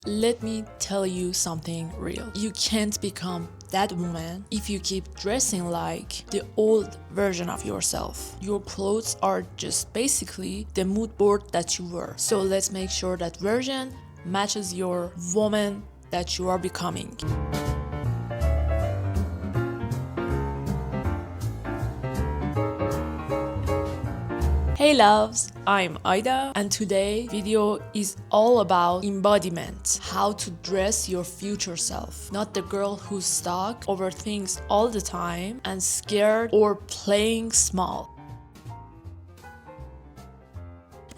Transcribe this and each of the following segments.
Let me tell you something real. You can't become that woman if you keep dressing like the old version of yourself. Your clothes are just basically the mood board that you were. So let's make sure that version matches your woman that you are becoming. Hey loves, I'm Ida and today video is all about embodiment, how to dress your future self, not the girl who's stuck, overthinks all the time and scared or playing small.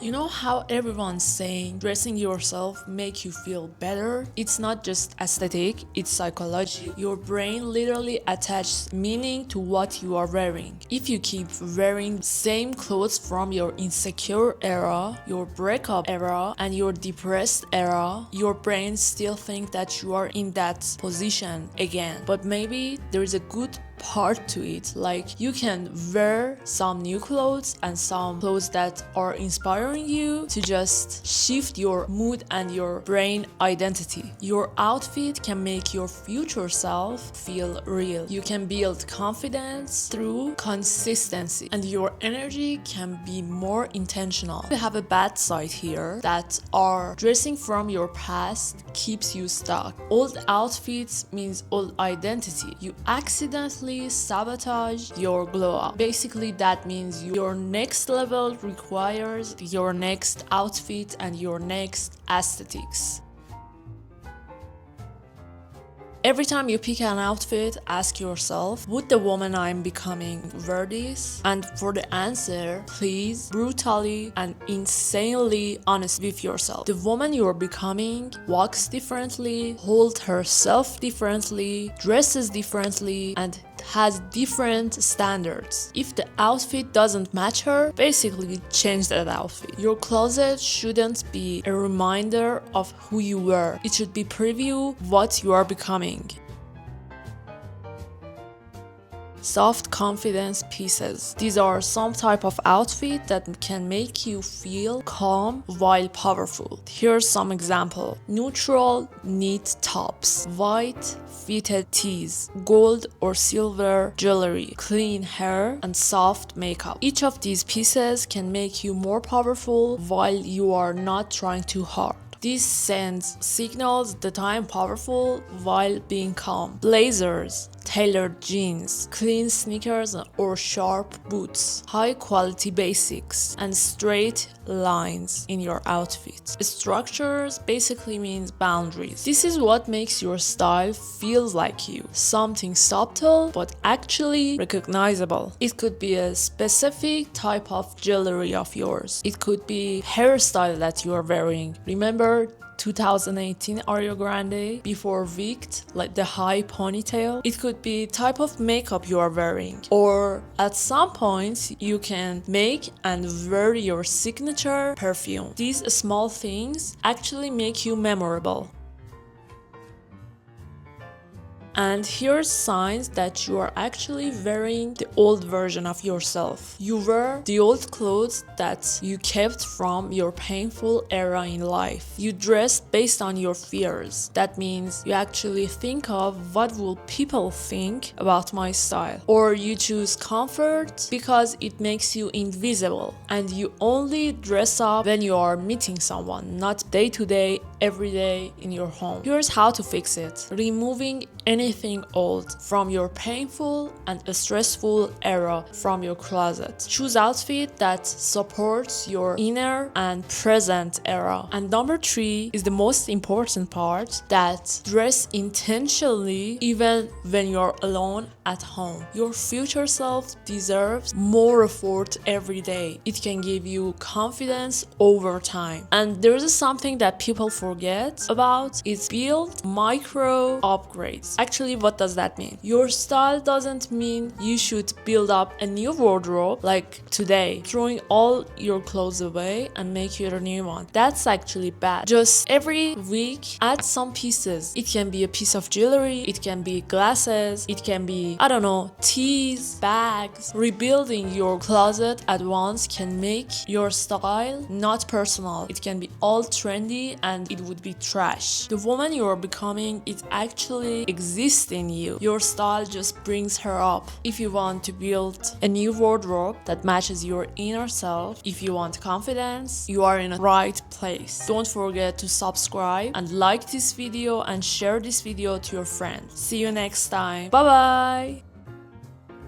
You know how everyone's saying dressing yourself make you feel better? It's not just aesthetic, it's psychology. Your brain literally attaches meaning to what you are wearing. If you keep wearing same clothes from your insecure era, your breakup era, and your depressed era, your brain still think that you are in that position again. But maybe there is a good part to it, like you can wear some new clothes and some clothes that are inspiring you to just shift your mood and your brain identity. Your outfit can make your future self feel real. You can build confidence through consistency and your energy can be more intentional. We have a bad side here that are dressing from your past keeps you stuck. Old outfits means old identity. You accidentally sabotage your glow up. Basically that means your next level requires your next outfit and your next aesthetics. Every time you pick an outfit, ask yourself, would the woman I'm becoming wear this? And for the answer, please brutally and insanely honest with yourself. The woman you're becoming walks differently, holds herself differently, dresses differently, and has different standards. If the outfit doesn't match her, basically change that outfit. Your closet shouldn't be a reminder of who you were. It should be preview what you are becoming. Soft confidence pieces. These are some type of outfit that can make you feel calm while powerful. Here's some example. Neutral neat tops, white fitted tees, gold or silver jewelry, clean hair, and soft makeup. Each of these pieces can make you more powerful while you are not trying too hard. This sends signals that I am powerful while being calm. Blazers, tailored jeans, clean sneakers or sharp boots, high quality basics, and straight lines in your outfit. Structures basically means boundaries. This is what makes your style feels like you. Something subtle but actually recognizable. It could be a specific type of jewelry of yours. It could be hairstyle that you are wearing. Remember 2018 Ariana Grande before wigged, like the high ponytail? It could be type of makeup you are wearing, or at some point you can make and wear your signature perfume. These small things actually make you memorable. And here's signs that you are actually wearing the old version of yourself. You wear the old clothes that you kept from your painful era in life. You dress based on your fears. That means you actually think of what will people think about my style. Or you choose comfort because it makes you invisible. And you only dress up when you are meeting someone, not day to day, every day in your home. Here's how to fix it. Removing anything old from your painful and stressful era from your closet. Choose outfit that supports your inner and present era. And number 3 is the most important part, that dress intentionally even when you're alone at home. Your future self deserves more effort every day. It can give you confidence over time. And there's something that people forget about, is build micro upgrades. Actually, what does that mean? Your style doesn't mean you should build up a new wardrobe like today, throwing all your clothes away and make your new one. That's actually bad. Just every week add some pieces. It can be a piece of jewelry, it can be glasses, it can be, I don't know, teas, bags. Rebuilding your closet at once can make your style not personal. It can be all trendy and it would be trash. The woman you are becoming, it actually exists in you. Your style just brings her up. If you want to build a new wardrobe that matches your inner self, if you want confidence, you are in the right place. Don't forget to subscribe and like this video and share this video to your friends. See you next time. Bye bye.